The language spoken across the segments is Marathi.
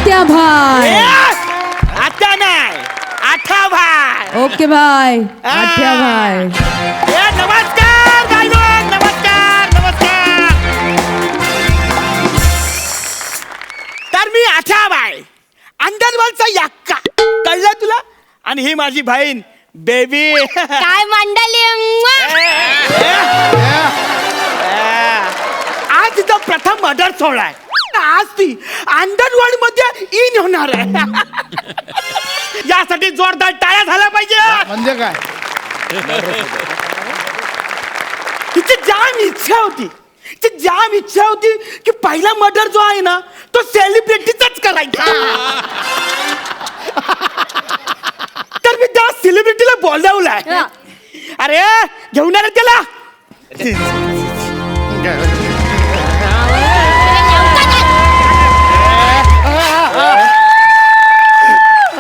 आत्या भाई. आता नाही, आठा भाई. ओके भाई, आठ्या भाई. नमस्कार बाईलोग, नमस्कार नमस्कार. तर मी आठा भाई, अंडरवर्ल्डचा यक्का, कळलं तुला? आणि ही माझी बहीण बेबी. काय मंडळी. आज तिचा प्रथम मर्डर सोहळा आहे. आज ती अंडरवर्ल्ड मध्ये इन होणार आहे. यासाठी जोरदार टाळ्या झाल्या पाहिजे. म्हणजे काय? तिची जाम इच्छा होती की पहिला मर्डर जो आहे ना तो सेलिब्रिटीचाच करायचा. तर मी त्या सेलिब्रिटीला बोलवलाय. अरे घेऊन रे त्याला.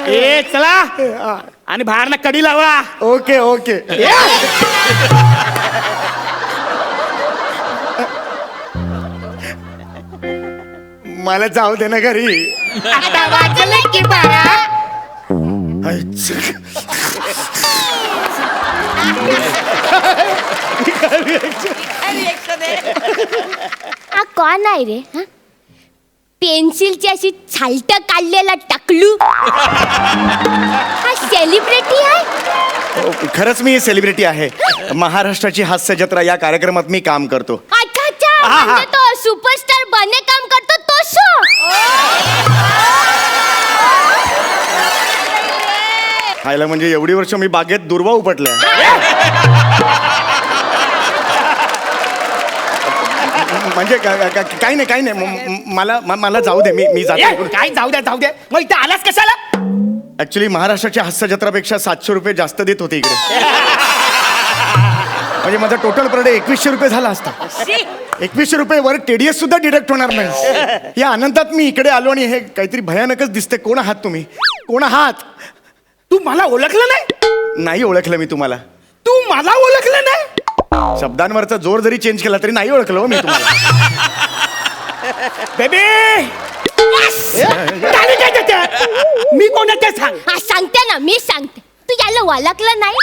ए चला आणि बाहेरला कडी लावा. Okay okay. मला जाऊ दे ना घरी. आता वाजलं की बारा. हा कोण आहे रे? पेन्सिलची अशी छालट काढलेला टकलू. हा सेलिब्रिटी आहे? खरंच मी सेलिब्रिटी आहे. महाराष्ट्राची हास्य जत्रा या कार्यक्रमात मी काम करतो. अच्छा अच्छा, म्हणजे तो सुपरस्टार बने काम करतो तो शो. खायला म्हणजे एवढी वर्ष मी बागेत दुर्वा उपटल्या. म्हणजे काही नाही मला जाऊ दे. मी जातो. काय जाऊ द्या मग इथे आलास कशाला? ऍक्च्युली महाराष्ट्राच्या हास्य जत्रापेक्षा 700 रुपये जास्त देत होते इकडे. म्हणजे माझा टोटल पर डे 2100 रुपये झाला असता. 2100 रुपये वर TDS सुद्धा डिडक्ट होणार नाही. या आनंदात मी इकडे आलो आणि हे काहीतरी भयानकच दिसते. कोण आहात तुम्ही? कोण आहात? तू मला ओळखलं नाही? नाही ओळखलं मी तुम्हाला. तू मला ओळखलं नाही? शब्दांवरचा जोर जरी चेंज केला तरी नाही ओळखलं हो मी तुम्हाला. बेबी मी कोण आहे ते सांग. हा सांगते ना, मी सांगते. तू याला ओळखलं नाही?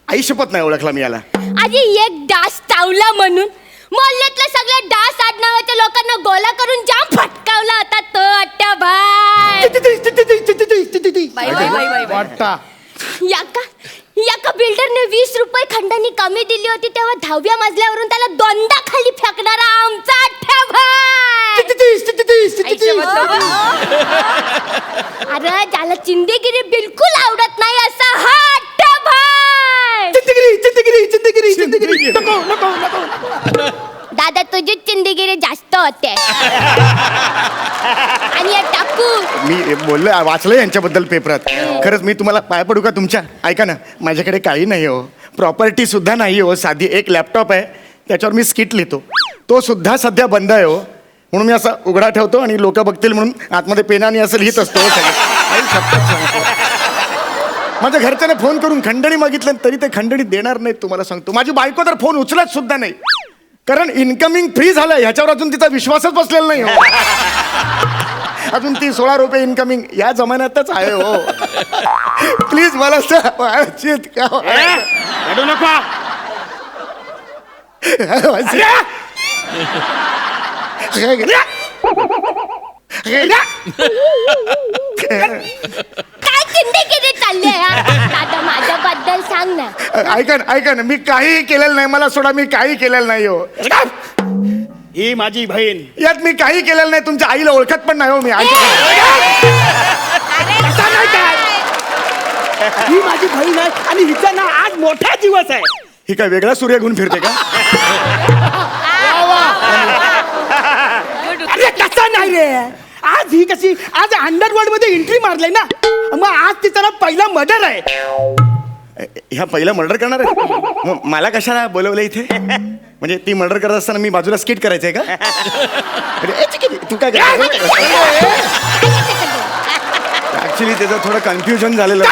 आई शपथ नाही ओळखला मी याला. आधी एक डास चावला म्हणून मोहल्ल्यातल्या सगळ्या डास आडनावाच्या लोकांना गोला करून जाम फटकावला होता तो अट्ट्या भाई. वाटता याका बिल्डरने 20 रुपये खंडानी कमी दिली होती तेव्हा 10व्या मजल्यावरून त्याला दोनदा खाली फेकणारा आमचा अट्ट्या भाई. अरे त्याला चिंदेगिरी बिलकुल आवडत नाही असा हा अट्ट्या भाई. दादा तुझी चिंदेगिरी जास्त होते. आणि या टाकू मी बोललो वाचलं यांच्याबद्दल पेपरात. खरंच मी तुम्हाला पाय पडू का तुमच्या? ऐका ना, माझ्याकडे काही नाही हो. प्रॉपर्टी सुद्धा नाही हो. साधी एक लॅपटॉप आहे, त्याच्यावर मी स्किट लिहितो. तो सुद्धा सध्या बंद आहे हो. म्हणून मी असा उघडा ठेवतो आणि लोक बघतील म्हणून आतमध्ये पेनाने असं लिहित असतो. माझ्या घरच्याने फोन करून खंडणी मागितलं तरी ते खंडणी देणार नाहीत. तुम्हाला सांगतो, माझी बायको तर फोन उचलत सुद्धा नाही. कारण इन्कमिंग फ्री झालं ह्याच्यावर अजून तिचा विश्वासच बसलेला नाही हो. अजून ती 16 रुपये इन्कमिंग या जमान्यातच आहे हो. प्लीज मला रडू नको. काय चिंदेगिरी चालली आहे? दादा माझ्याबद्दल सांग ना. ऐका ना, मी काही केलेलं नाही. मला सोडा, मी काही केलेलं नाही हो. ही माझी बहीण. यात मी काही केलेलं नाही. तुमच्या आईला ओळखत पण नाही हो मी. ही माझी बहीण आहे आणि हिचा ना आज मोठा दिवस आहे. ही काय वेगळा सूर्य घेऊन फिरते का? अरे कसा नाही रे. आज ही कशी आज अंडरवर्ल्ड मध्ये एंट्री मारलाय ना, मग आज तिचा ना पहिला मर्डर आहे. ह्या पहिला मर्डर करणार आहे? मग मला कशाला बोलवलं इथे? म्हणजे ती मर्डर करत असताना मी बाजूला स्किट करायचंय का? तू काय ऍक्च्युली त्याचं थोडं कन्फ्युजन झालेलं.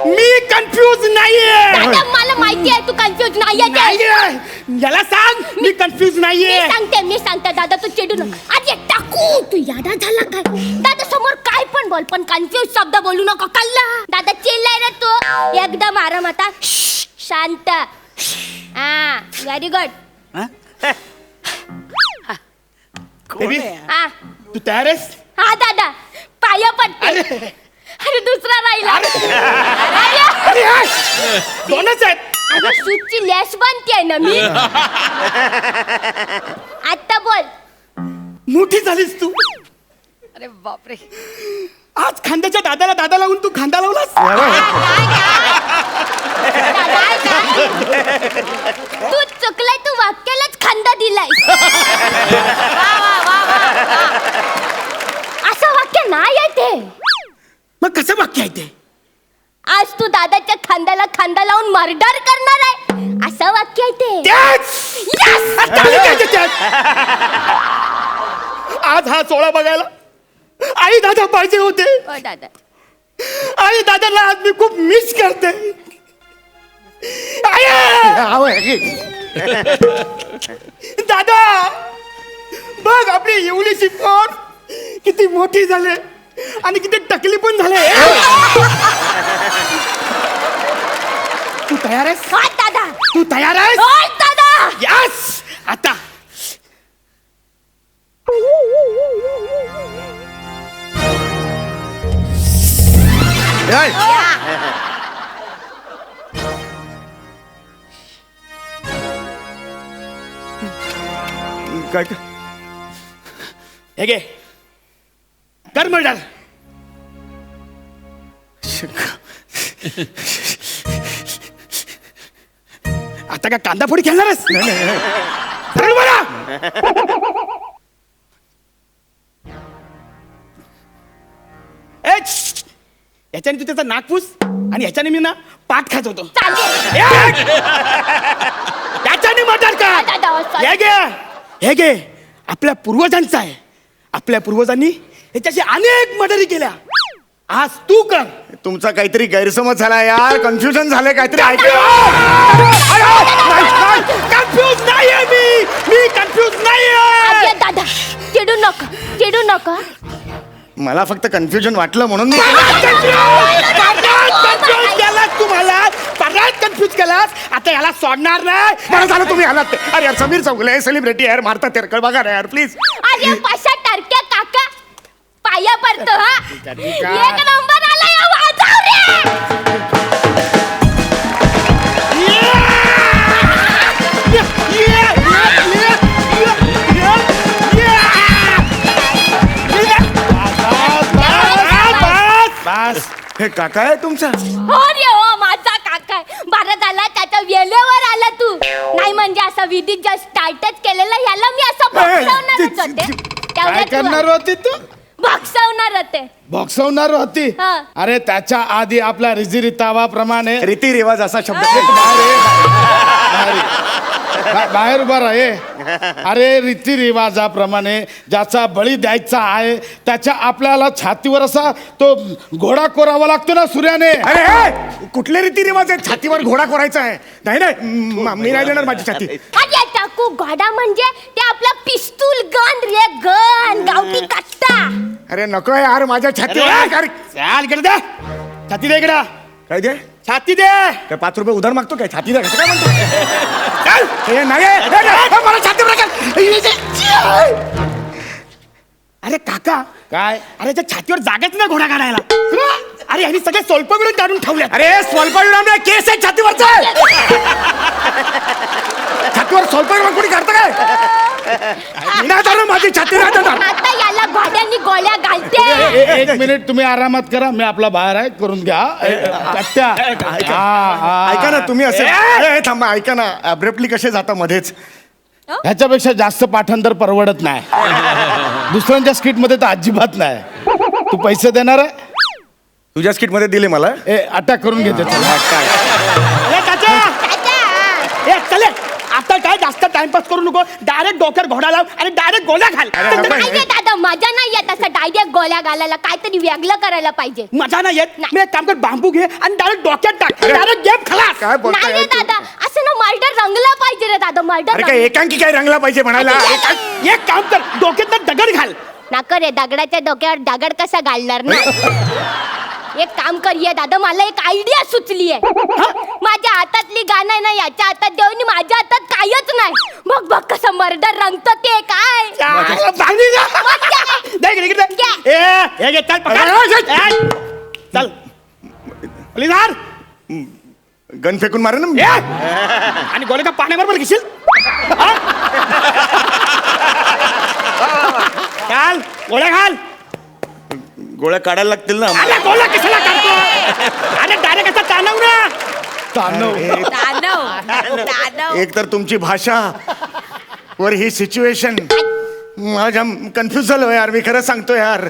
मी कन्फ्यूज नाहीये. मला माहिती आहे तू कन्फ्युज नाहीये ते. नाहीये. याला सांग मी कन्फ्युज नाहीये. मी सांगते दादा तू चिडू नका. अरे टाकू तू यादा झाला काय दादा समोर काय पण बोल पण कन्फ्युज शब्द बोलू नको कल्ला. दादा चिल्लाय रे तू एकदम आराम आता शांत. हा व्हेरी गुड. बेबी हा तू तयार आहेस? हा दादा पाया पडते. अरे दुसरा राहिला. अरे दोनच आहेत. अरे शूटची लेस बनते ना मी. आता बोल. मोठी झालीस तू. अरे बापरे. आज खांद्याच्या दादाला दादा लावून तू खांदा लावलास. तू चुकलाय तू वाक्यालाच खांदा दिलाय. असं वाक्य नाही आहे ते. मग कसं वाक्य आहे ते? आज तू दादाच्या खांद्याला खांदा लावून मर्डर करणार आहे असं वाक्य आहे ते. त्याच आज हा सोहळा बघायला आई दादा पाहिजे होते. दादा आई दादाला आज मी खूप मिस करते. दादा बघ आपली एवढीशी पोर किती मोठी झाले आणि किती टकली पण झाले. तू तयार आहेस? हो दादा. तू तयार आहेस? हो दादा. यस. आता काय हे घे कर मर्डर. आता का कांदा फोडी खेळणारच? सरळ बोला. याच्याने तू त्याचा नाकपूस आणि ह्याच्याने मी ना पाठ खाचवतो. चालेल. त्याच्याने मर्डर कर. दादा, sorry. हे घे हे घे आपल्या पूर्वजांचं आहे. आपल्या पूर्वजांनी ह्याच्याशी अनेक मर्डरी केल्या. आज तू कर. तुमचा काहीतरी गैरसमज झाला यार. कन्फ्युजन झालंय काहीतरी. कन्फ्यूज नाहीये मी कन्फ्यूज नाहीये. अरे दादा चिडू नका चिडू नका. मला फक्त कन्फ्युजन वाटलं म्हणून मी तुम्हाला परत कन्फ्यूज केलास. आता याला सोडणार नाही. बरं झालं तुम्ही आलात ते. अरे यार समीर चौगले सेलिब्रिटी यार मारतात तेरकळ बघा ना यार प्लीज. अरे पाशा टरक्या काका पाया पडतो. हा एक नंबर आला या वाजव रे. हे काका आहे तुमचा? हो रे हो माझा काका आहे. बरं झाला त्याच्या वेळेवर आला तू. नाही म्हणजे असं विधी जस्ट स्टार्टच केलेलं ह्याला मी असं बक्षवणारच होते. काय करणार होती तू? बक्षवणार होते. बॉक्सवणार होती. हा. अरे त्याच्या आधी आपल्या रीतिरिवाजाप्रमाणे रीतिरिवाज असा शब्द बाहेर उभा राहे. अरे रीतिरिवाजाप्रमाणे ज्याचा बळी द्यायचा आहे त्याच्या आपल्याला छातीवर असा तो घोडा कोरावा लागतो ना सूर्याने. अरे हे, कुठले रीतिरिवाज आहेत? छातीवर घोडा कोरायचा आहे? नाही नाही मी नाही देणार माझी छाती. अरे टाकू घोडा म्हणजे ते आपला पिस्तूल गन रे गन गावठी कट्टा. अरे नको यार माझ्या छातीवर चाल इकडे दे. छाती दे इकडे. काय दे? छाती दे. काय 5 रुपये उधार मागतो काय? छाती दे कसं काय म्हणतो? चल. हे नाही मला छातीवर अरे काका काय अरे त्या छातीवर जागाच नाही घोडा काढायला. अरे यांनी सगळे स्वल्प मिळून काढून ठेवले. अरे स्वल्प विराम केस आहे छातीवरचा. छातीवर स्वल्प विराम कोणी काढतं काय? मी नाही जाणार माझी छाती नाही जाणार. आता याला घोड्यांनी गोळ्या घालते. एक मिनिट तुम्ही आरामात करा. मी आपला बाहेर आहे करून घ्या. कट्ट्या ऐका ना तुम्ही असं ए, थांबा ऐका ना अब्रप्टली कसे जाता मध्येच. ह्याच्यापेक्षा जास्त पाठांतर परवडत नाही. दुसऱ्यांच्या स्किट मध्ये तर अजिबात नाही. तू पैसे देणार आहे? तुझ्या स्किट मध्ये दिले मला. अटॅक करून घेते. ए, चाचा. ए, चले. आता काय जास्त टाइमपास करू नको, डायरेक्ट डोक्यात घोडा लाव आणि डायरेक्ट गोळ्या घाल. अरे, नको. नाही रे दादा, मजा नाही येत असं डायरेक्ट गोळ्या घालायला. काहीतरी वेगळं करायला पाहिजे. मजा नाही येत. मी एक काम कर, बांबू घे आणि डायरेक्ट डोक्यात टाक, डायरेक्ट गेम खलास. काय बोलताय नाही रे तू? दादा, असं ना मर्डर रंगला पाहिजे रे दादा, अरे मर्डर. काय एकांकी काय रंगला पाहिजे म्हणायला? एक काम कर, डोक्यात दगड घाल. नाका रे, दगडाच्या डोक्यावर दगड कसा घालणार ना. एक काम करूया दादा, मला एक आयडिया सुचली आहे. माझ्या हातातली गाणं आहे ना, याच्या हातात देऊन माझ्या हातात कायच नाही. बघ बघ कसं मर्डर रंगत ते काय. चांगली जा. दे इकडे, इकडे. घे. हे घे, चल पकड. चल पोलीसदार, गन फेकून मारे ना मी. आणि गोळे का पाण्याबरोबर घेशील? हा? चाल गोळ्या घाल. गोळ्या काढायला लागतील ना अरे गोळ्या कशाला काढतो? अरे डायरेक्ट असा ताणव ना. दानव एक तर तुमची भाषा वर ही सिच्युएशन, माझ्या कन्फ्युज झालो यार. मी खरं सांगतो यार.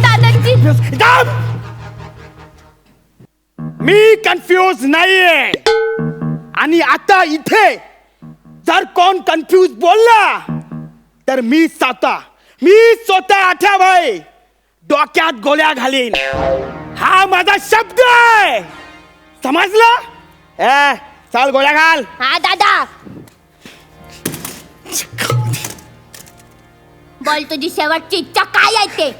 दादाजी मी कन्फ्यूज नाहीये. आणि आता इथे जर कोण कन्फ्यूज बोलला तर मी स्वतः आठ्याभाई डोक्यात गोळ्या घालीन. हा माझा शब्द आहे, समजलं? चाल गोळ्या घाल. हा दादा, बोल तुझी शेवटची इच्छा काय आहे ते.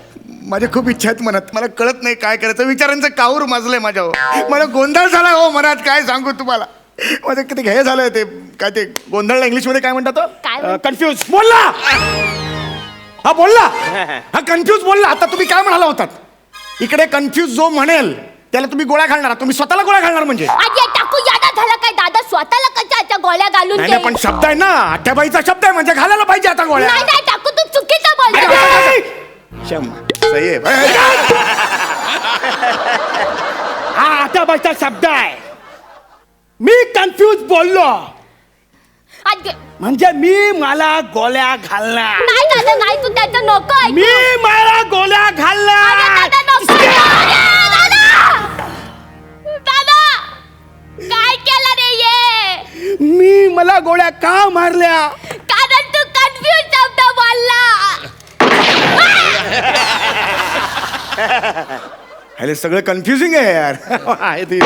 माझ्या खूप इच्छा आहेत मनात, मला कळत नाही काय करायचं. विचारांचं काऊर माजलंय माझ्यावर. मला गोंधळ झाला हो मनात, काय सांगू तुम्हाला. माझं किती हे झालंय ते काय ते गोंधळ इंग्लिश मध्ये काय म्हणतात? काय कन्फ्यूज बोलला. हा बोलला, हा कन्फ्यूज बोलला. आता तुम्ही काय म्हणाला होतात? इकडे कन्फ्यूज जो म्हणेल त्याला तुम्ही गोळ्या घालणार, तुम्ही स्वतःला गोळ्या घालणार म्हणजे? आज टाकू यादा झाला काय दादा, स्वतःला कशाच्या गोळ्या घालून नाही दे. नाही, पण शब्द आहे ना, आठ्याबाईचा शब्द आहे म्हणजे घालायला पाहिजे आता गोळ्या. नाही नाही टाकू, तू चुकीचं बोलतो. सही आहे. हा आता बसता शब्द आहे. मी कन्फ्यूज बोललो आज म्हणजे मी मला गोळ्या घालणार. नाही दादा नाही, तू त्याचं नको ऐकू. मी मला गोळ्या अरे घालणार. दादा नको. अरे दादा, दादा काय केलं रे ये. मी मला गोळ्या का मारल्या? कारण तू कन्फ्यूज शब्द बोलला. हे सगळं कन्फ्युजिंग आहे यार. आहे ते.